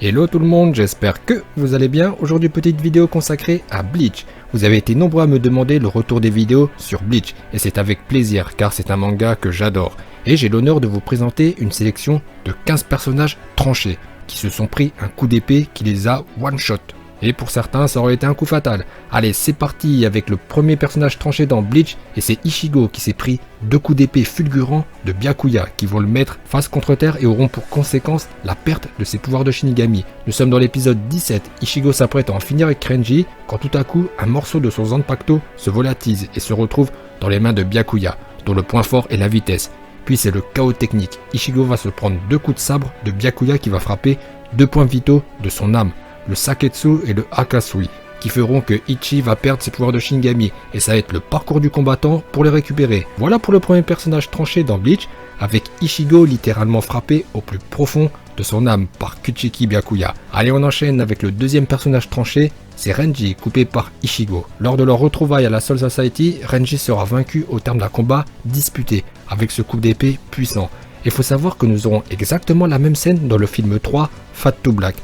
Hello tout le monde, j'espère que vous allez bien. Aujourd'hui petite vidéo consacrée à Bleach. Vous avez été nombreux à me demander le retour des vidéos sur Bleach et c'est avec plaisir car c'est un manga que j'adore. Et j'ai l'honneur de vous présenter une sélection de 15 personnages tranchés qui se sont pris un coup d'épée qui les a one-shot. Et pour certains ça aurait été un coup fatal. Allez c'est parti avec le premier personnage tranché dans Bleach et c'est Ichigo qui s'est pris 2 coups d'épée fulgurants de Byakuya qui vont le mettre face contre terre et auront pour conséquence la perte de ses pouvoirs de Shinigami. Nous sommes dans l'épisode 17, Ichigo s'apprête à en finir avec Renji quand tout à coup un morceau de son Zanpakuto se volatise et se retrouve dans les mains de Byakuya dont le point fort est la vitesse. Puis c'est le chaos technique, Ichigo va se prendre 2 coups de sabre de Byakuya qui va frapper 2 points vitaux de son âme, le Saketsu et le Akasui, qui feront que Ichi va perdre ses pouvoirs de Shinigami, et ça va être le parcours du combattant pour les récupérer. Voilà pour le premier personnage tranché dans Bleach, avec Ichigo littéralement frappé au plus profond de son âme par Kuchiki Byakuya. Allez on enchaîne avec le deuxième personnage tranché, c'est Renji coupé par Ichigo. Lors de leur retrouvaille à la Soul Society, Renji sera vaincu au terme d'un combat disputé, avec ce coup d'épée puissant. Il faut savoir que nous aurons exactement la même scène dans le film 3, Fade to Black.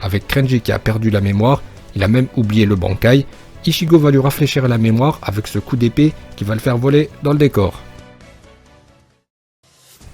Avec Renji qui a perdu la mémoire, il a même oublié le Bankai, Ichigo va lui rafraîchir la mémoire avec ce coup d'épée qui va le faire voler dans le décor.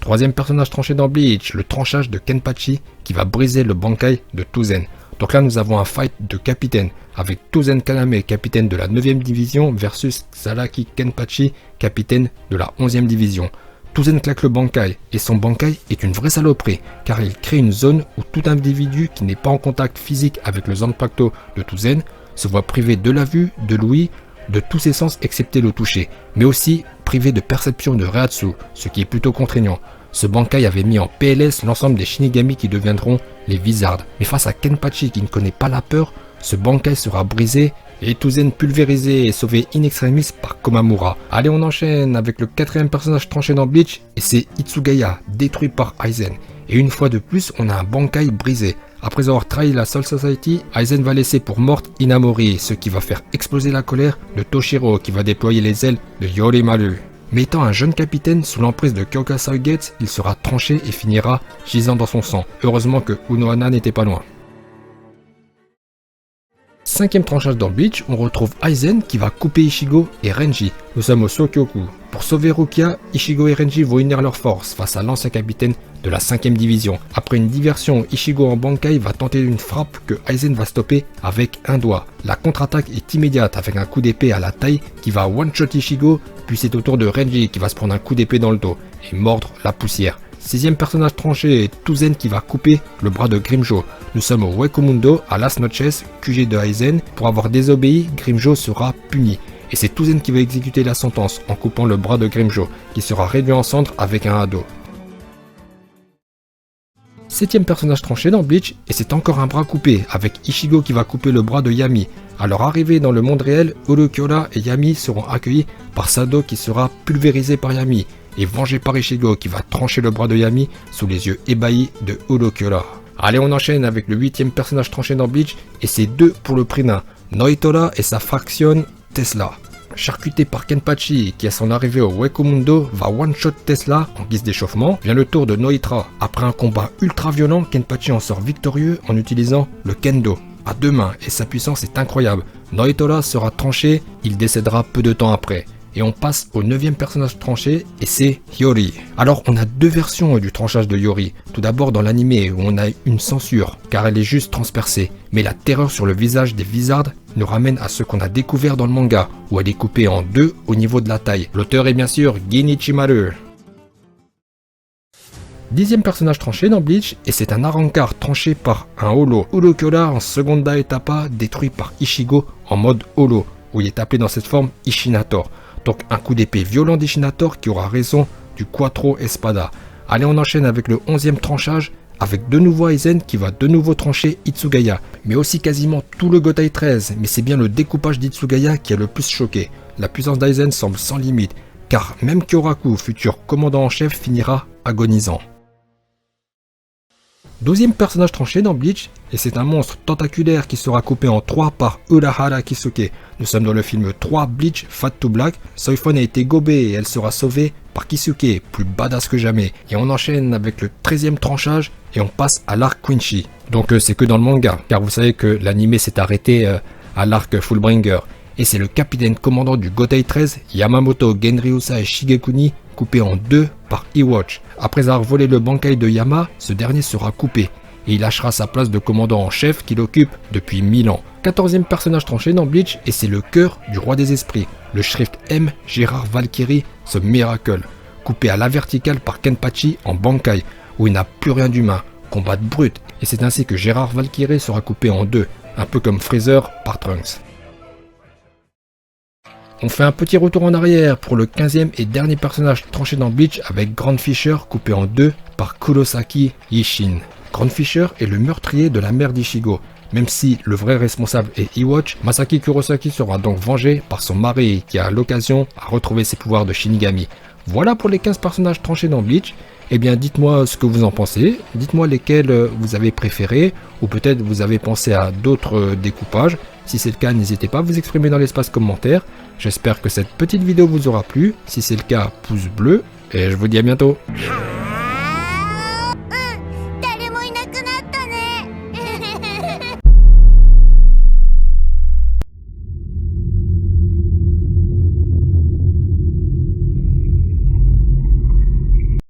Troisième personnage tranché dans Bleach, le tranchage de Kenpachi qui va briser le Bankai de Touzen. Donc là nous avons un fight de capitaine avec Touzen Kaname, capitaine de la 9e division versus Saraki Kenpachi, capitaine de la 11e division. Touzen claque le Bankai, et son Bankai est une vraie saloperie, car il crée une zone où tout individu qui n'est pas en contact physique avec le Zanpakuto de Touzen se voit privé de la vue, de l'ouïe, de tous ses sens excepté le toucher, mais aussi privé de perception de Reiatsu, ce qui est plutôt contraignant. Ce Bankai avait mis en PLS l'ensemble des Shinigami qui deviendront les Wizards, mais face à Kenpachi qui ne connaît pas la peur, ce Bankai sera brisé et Touzen pulvérisé et sauvé in extremis par Komamura. Allez on enchaîne avec le quatrième personnage tranché dans Bleach et c'est Hitsugaya, détruit par Aizen. Et une fois de plus on a un Bankai brisé. Après avoir trahi la Soul Society, Aizen va laisser pour morte Inamori, ce qui va faire exploser la colère de Toshiro qui va déployer les ailes de Yorimaru. Mais étant un jeune capitaine sous l'emprise de Kyoka Saigets, il sera tranché et finira gisant dans son sang. Heureusement que Unohana n'était pas loin. Cinquième tranchage dans Bleach, on retrouve Aizen qui va couper Ichigo et Renji. Nous sommes au Sokyoku. Pour sauver Rukia, Ichigo et Renji vont unir leurs forces face à l'ancien capitaine de la 5e division. Après une diversion, Ichigo en Bankai va tenter une frappe que Aizen va stopper avec un doigt. La contre-attaque est immédiate avec un coup d'épée à la taille qui va one-shot Ichigo, puis c'est au tour de Renji qui va se prendre un coup d'épée dans le dos et mordre la poussière. Sixième personnage tranché est Touzen qui va couper le bras de Grimmjow. Nous sommes au Wekumundo à Las Noches, QG de Aizen. Pour avoir désobéi, Grimmjow sera puni. Et c'est Touzen qui va exécuter la sentence en coupant le bras de Grimmjow, qui sera réduit en cendres avec un ado. Septième personnage tranché dans Bleach, et c'est encore un bras coupé, avec Ichigo qui va couper le bras de Yami. À leur arrivée dans le monde réel, Urukyola et Yami seront accueillis par Sado qui sera pulvérisé par Yami, et vengé par Ichigo qui va trancher le bras de Yami sous les yeux ébahis de Urukyola. Allez on enchaîne avec le 8e personnage tranché dans Bleach, et c'est 2 pour le prix d'un. Noitora et sa faction Tesla. Charcuté par Kenpachi qui à son arrivée au Wekumundo va one-shot Tesla en guise d'échauffement, vient le tour de Noitra. Après un combat ultra violent, Kenpachi en sort victorieux en utilisant le Kendo à 2 mains et sa puissance est incroyable. Noitora sera tranché, il décédera peu de temps après. Et on passe au 9e personnage tranché et c'est Yori. Alors on a 2 versions du tranchage de Yori. Tout d'abord dans l'animé où on a une censure car elle est juste transpercée. Mais la terreur sur le visage des Wizards nous ramène à ce qu'on a découvert dans le manga où elle est coupée en 2 au niveau de la taille. L'auteur est bien sûr Ginichimaru. 10e personnage tranché dans Bleach et c'est un Arrancar tranché par un holo. Urukyola en seconda etapa détruit par Ichigo en mode holo où il est appelé dans cette forme Ishinator. Donc un coup d'épée violent d'Ishinator qui aura raison du Quattro Espada. Allez on enchaîne avec le 11e tranchage avec de nouveau Aizen qui va de nouveau trancher Hitsugaya. Mais aussi quasiment tout le Gotai 13. Mais c'est bien le découpage d'Hitsugaya qui a le plus choqué. La puissance d'Aizen semble sans limite. Car même Kyoraku, futur commandant en chef, finira agonisant. 12e personnage tranché dans Bleach, et c'est un monstre tentaculaire qui sera coupé en 3 par Urahara Kisuke. Nous sommes dans le film 3 Bleach, Fade to Black. Soifon a été gobée et elle sera sauvée par Kisuke, plus badass que jamais. Et on enchaîne avec le 13e tranchage et on passe à l'arc Quincy. Donc c'est que dans le manga, car vous savez que l'anime s'est arrêté à l'arc Fullbringer. Et c'est le capitaine commandant du Gotei 13, Yamamoto Genryusa et Shigekuni, coupé en 2 par Iwatch. Après avoir volé le Bankai de Yama, ce dernier sera coupé et il lâchera sa place de commandant en chef qu'il occupe depuis 1000 ans. 14e personnage tranché dans Bleach et c'est le cœur du roi des esprits, le Shrift M Gérard Valkyrie, ce Miracle, coupé à la verticale par Kenpachi en Bankai, où il n'a plus rien d'humain, combat brut, et c'est ainsi que Gérard Valkyrie sera coupé en 2, un peu comme Freezer par Trunks. On fait un petit retour en arrière pour le 15e et dernier personnage tranché dans Bleach avec Grand Fisher coupé en 2 par Kurosaki Ishin. Grand Fisher est le meurtrier de la mère d'Ichigo. Même si le vrai responsable est Iwatch, Masaki Kurosaki sera donc vengé par son mari qui a l'occasion à retrouver ses pouvoirs de Shinigami. Voilà pour les 15 personnages tranchés dans Bleach. Eh bien dites-moi ce que vous en pensez, dites-moi lesquels vous avez préférés, ou peut-être vous avez pensé à d'autres découpages. Si c'est le cas, n'hésitez pas à vous exprimer dans l'espace commentaire. J'espère que cette petite vidéo vous aura plu. Si c'est le cas, pouce bleu. Et je vous dis à bientôt.